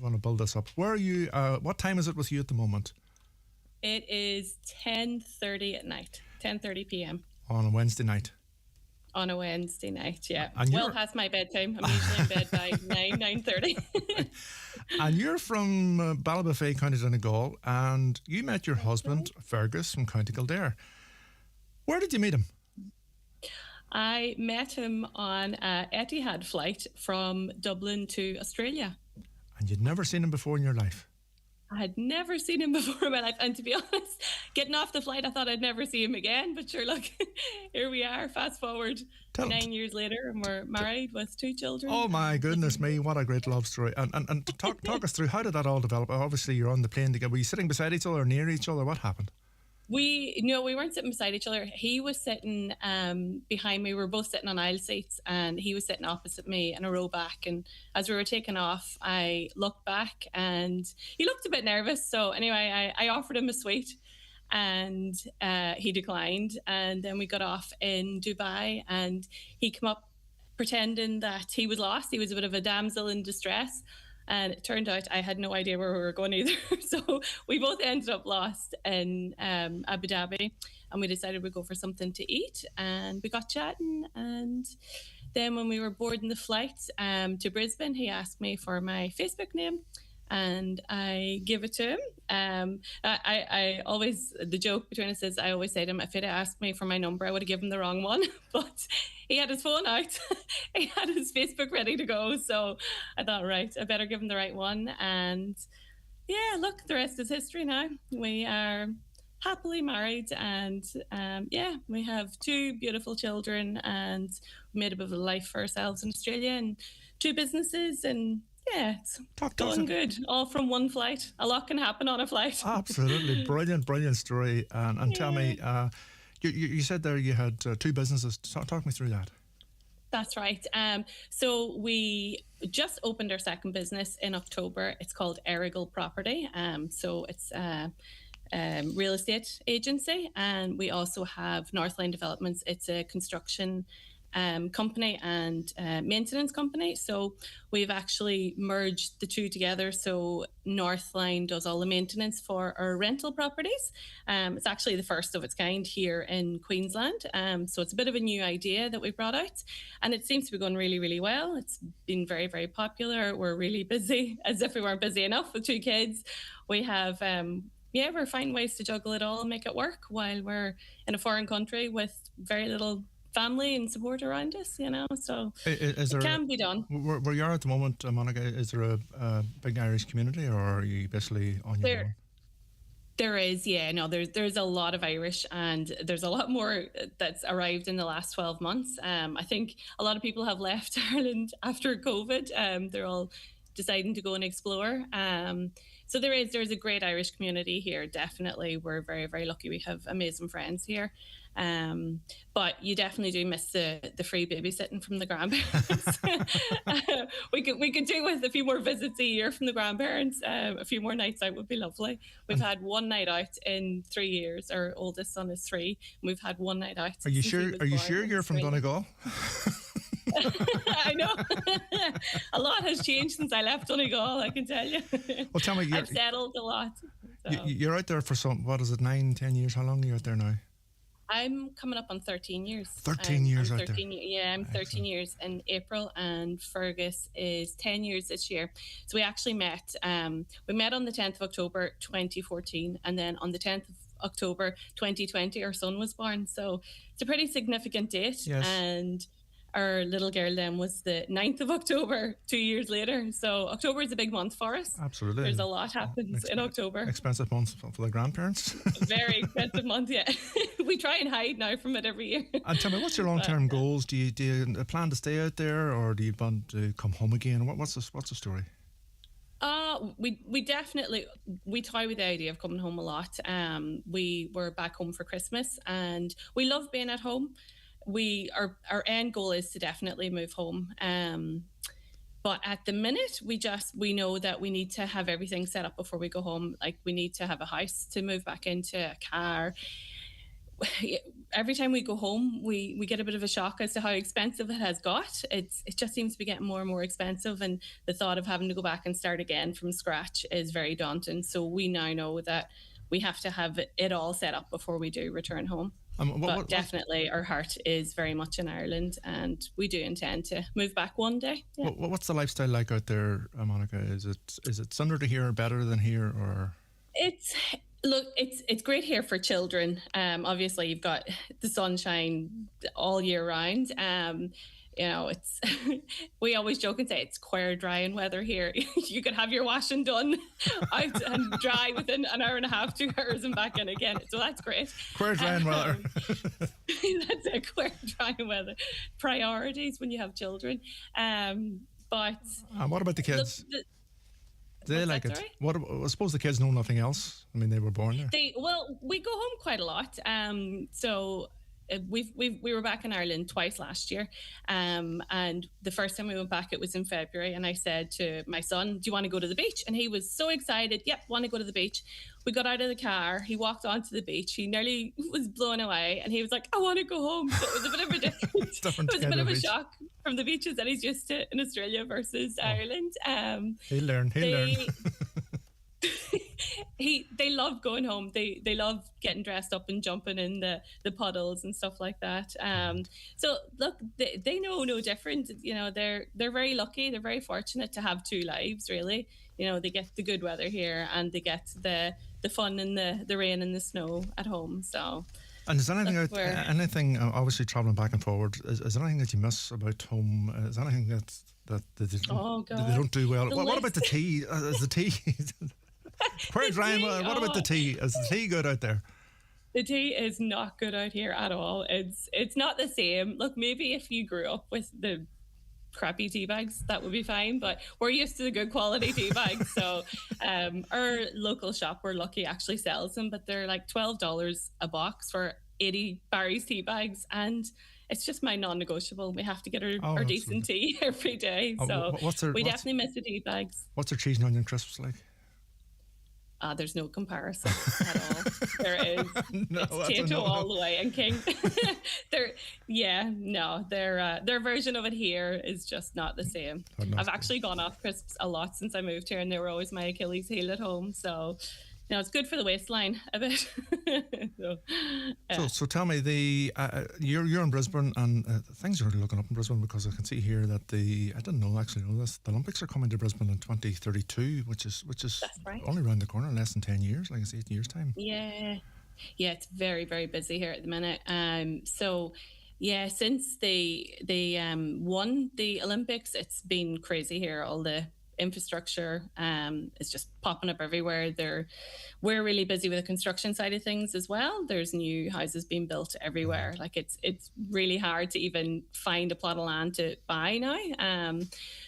want to build this up. Where are you? What time is it with you at the moment? It is 10:30 at night, 10:30 p.m. On a Wednesday night. On a Wednesday night, yeah. And well past my bedtime. I'm usually in bed by 9:30. And you're from Ballybofey, County Donegal, and you met your husband, Fergus, from County Kildare. Where did you meet him? I met him on an Etihad flight from Dublin to Australia. And you'd never seen him before in your life? I had never seen him before in my life. And to be honest, getting off the flight, I thought I'd never see him again. But sure, look, here we are, fast forward 9 years later, and we're married with 2 children. Oh, my goodness me, what a great love story. And talk us through, how did that all develop? Obviously, you're on the plane together. Were you sitting beside each other or near each other? What happened? We weren't sitting beside each other. He was sitting behind me. We were both sitting on aisle seats, and he was sitting opposite me in a row back. And as we were taking off, I looked back, and he looked a bit nervous. So anyway, I offered him a sweet, and he declined. And then we got off in Dubai, and he came up pretending that he was lost. He was a bit of a damsel in distress. And it turned out I had no idea where we were going either. So we both ended up lost in Abu Dhabi, and we decided we'd go for something to eat. And we got chatting. And then when we were boarding the flight to Brisbane, he asked me for my Facebook name, and I give it to him. I always, the joke between us is, I always say to him, if he'd asked me for my number, I would have given the wrong one. But he had his phone out. He had his Facebook ready to go. So I thought, right, I better give him the right one. And yeah, look, the rest is history now. We are happily married, and we have 2 beautiful children, and we made a bit of a life for ourselves in Australia, and 2 businesses, and yeah, it's going good. All from one flight. A lot can happen on a flight. Absolutely. Brilliant story. And tell me, you said there you had 2 businesses. Talk me through that. That's right. So we just opened our second business in October. It's called Erigal Property. So it's a real estate agency. And we also have Northline Developments. It's a construction company and maintenance company. So we've actually merged the 2 together. So Northline does all the maintenance for our rental properties. It's actually the first of its kind here in Queensland. So it's a bit of a new idea that we brought out, and it seems to be going really, really well. It's been very, very popular. We're really busy, as if we weren't busy enough with 2 kids. We have we're finding ways to juggle it all and make it work while we're in a foreign country with very little family and support around us, so it can be done. Where you are at the moment, Monica, is there a big Irish community, or are you basically on your own? There is, there's a lot of Irish, and there's a lot more that's arrived in the last 12 months. I think a lot of people have left Ireland after COVID. They're all deciding to go and explore. So there's a great Irish community here, definitely. We're very, very lucky. We have amazing friends here. But you definitely do miss the free babysitting from the grandparents. We could do with a few more visits a year from the grandparents. A few more nights out would be lovely. We've had one night out in 3 years. Our oldest son is 3. And we've had one night out. Are you sure you're from Donegal? I know. A lot has changed since I left Donegal, I can tell you. Well, tell me, I've settled a lot. So. You're out there for 9, 10 years? How long are you out there now? I'm coming up on 13 years. 13 years I'm out 13, there. Yeah, I'm 13 years in April, and Fergus is 10 years this year. So we actually met. We met on the 10th of October 2014, and then on the 10th of October 2020, our son was born. So it's a pretty significant date. Yes. And our little girl then was the 9th of October, 2 years later. So October is a big month for us. Absolutely. There's a lot happens in October. Expensive month for the grandparents. Very expensive month, yeah. We try and hide now from it every year. And tell me, what's your long-term goals? Do you plan to stay out there, or do you want to come home again? What's the story? We definitely, we toy with the idea of coming home a lot. We were back home for Christmas, and we love being at home. Our end goal is to definitely move home. But at the minute, we know that we need to have everything set up before we go home. Like, we need to have a house to move back into, a car. every time we go home, we get a bit of a shock as to how expensive it has got. It just seems to be getting more and more expensive, and the thought of having to go back and start again from scratch is very daunting. So we now know that we have to have it all set up before we do return home. But definitely our heart is very much in Ireland, and we do intend to move back one day. Yeah. What's the lifestyle like out there, Monica? Is it similar to here, better than here, or? It's great here for children. Obviously, you've got the sunshine all year round. It's we always joke and say it's queer drying weather here. You could have your washing done out and dry within an hour and a half, 2 hours, and back in again. So that's great. Queer drying weather. That's a queer drying weather. Priorities when you have children. But what about the kids? Look, they like it. What? I suppose the kids know nothing else. I mean, they were born there. We go home quite a lot. We were back in Ireland twice last year, and the first time we went back, it was in February, and I said to my son, do you want to go to the beach? And he was so excited. Yep, want to go to the beach. We got out of the car, he walked onto the beach, he nearly was blown away, and he was like, I want to go home. So it was a bit of a difference. It was a bit of a shock from the beaches that he's used to in Australia versus Ireland. He'll learn. They love going home. They love getting dressed up and jumping in the puddles and stuff like that. So look, they know no different. They're very lucky. They're very fortunate to have two lives, really. They get the good weather here, and they get the fun in the rain and the snow at home. So. And is there anything obviously travelling back and forward, is there anything that you miss about home? Is there anything that they don't do well? What about the tea? Is the tea... Where's Ryan? What about the tea? Is the tea good out there? The tea is not good out here at all. It's not the same. Look, maybe if you grew up with the crappy tea bags, that would be fine, but we're used to the good quality tea bags. So our local shop, we're lucky, actually sells them, but they're like $12 a box for 80 Barry's tea bags, and it's just my non-negotiable. We have to get our decent tea every day. So we definitely miss the tea bags. What's their cheese and onion crisps like? There's no comparison at all. There is. It's Tato all the way, and King. Their version of it here is just not the same. I've actually gone off crisps a lot since I moved here, and they were always my Achilles heel at home. So, it's good for the waistline a bit. So tell me, you're in Brisbane, and things are really looking up in Brisbane, because I can see here that I didn't know this, the Olympics are coming to Brisbane in 2032, which is right. Only around the corner, less than 10 years, like it's 8 years time. Yeah, it's very, very busy here at the minute. Since they won the Olympics, it's been crazy here. All the infrastructure is just popping up everywhere. We're really busy with the construction side of things as well. There's new houses being built everywhere. Like it's really hard to even find a plot of land to buy now.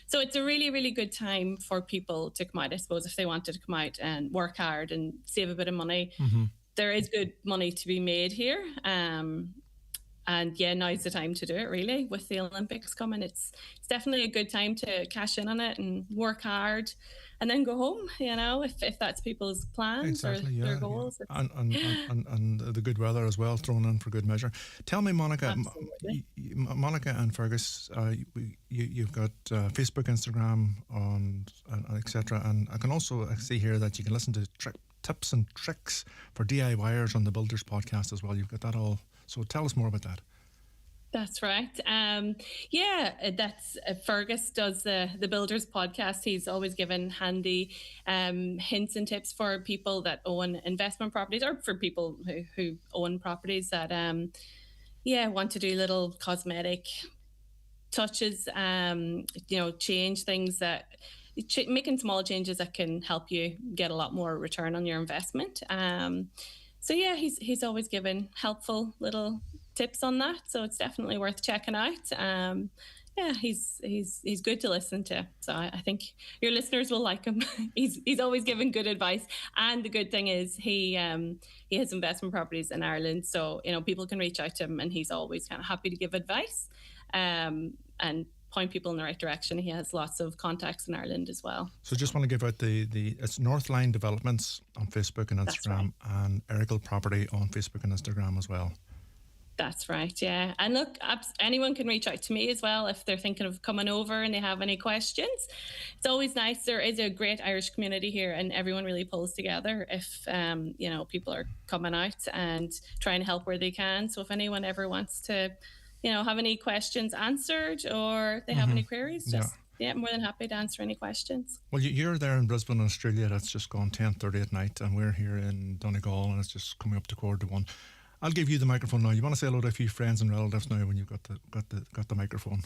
So it's a really, really good time for people to come out, I suppose, if they wanted to come out and work hard and save a bit of money. Mm-hmm. There is good money to be made here. And now's the time to do it, really, with the Olympics coming. It's definitely a good time to cash in on it and work hard and then go home, if that's people's plans or their goals. Yeah. And the good weather as well, thrown in for good measure. Tell me, Monica, Monica and Fergus, you've got Facebook, Instagram, and etc. And I can also see here that you can listen to tips and tricks for DIYers on the Builders podcast as well. You've got that all. So tell us more about that. That's right. That's Fergus does the Builders podcast. He's always given handy hints and tips for people that own investment properties, or for people who own properties that want to do little cosmetic touches, change things, making small changes that can help you get a lot more return on your investment. He's always given helpful little tips on that, so it's definitely worth checking out. He's good to listen to, so I think your listeners will like him. He's always giving good advice, and the good thing is he has investment properties in Ireland, so people can reach out to him, and he's always kind of happy to give advice and point people in the right direction. He has lots of contacts in Ireland as well. So just want to give out it's Northline Developments on Facebook and Instagram, and Erical Property on Facebook and Instagram as well. That's right, yeah. And look, anyone can reach out to me as well if they're thinking of coming over and they have any questions. It's always nice. There is a great Irish community here, and everyone really pulls together if people are coming out and trying to help where they can. So if anyone ever wants to, have any questions answered, or they have any queries, just more than happy to answer any questions. Well, you're there in Brisbane, Australia. That's just gone 10:30 at night, and we're here in Donegal, and it's just coming up to 1:45. I'll give you the microphone now. You want to say hello to a few friends and relatives now when you've got the microphone?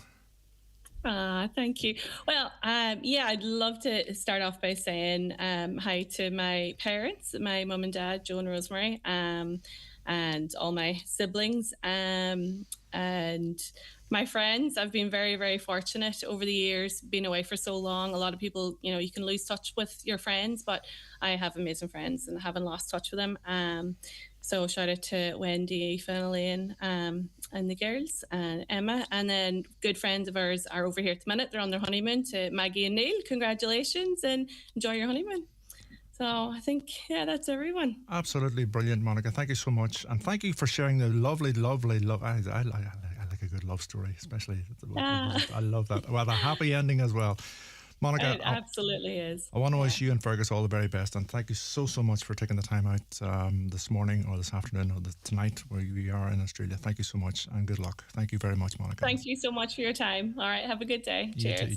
Thank you. Well, I'd love to start off by saying hi to my parents, my mum and dad, Joe and Rosemary, and all my siblings, and my friends. I've been very, very fortunate over the years, being away for so long. A lot of people, you can lose touch with your friends, but I have amazing friends and haven't lost touch with them. So shout out to Wendy, Aoife and Elaine, and the girls, and Emma. And then good friends of ours are over here at the minute. They're on their honeymoon. To Maggie and Neil, congratulations and enjoy your honeymoon. So I think, that's everyone. Absolutely brilliant, Monica. Thank you so much. And thank you for sharing the lovely love. I like a good love story, especially. I love that. Well, a happy ending as well. Monica, it absolutely is. I want to wish you and Fergus all the very best, and thank you so much for taking the time out this morning or this afternoon or tonight where we are in Australia. Thank you so much, and good luck. Thank you very much, Monica. Thank you so much for your time. All right, have a good day. Cheers. You too.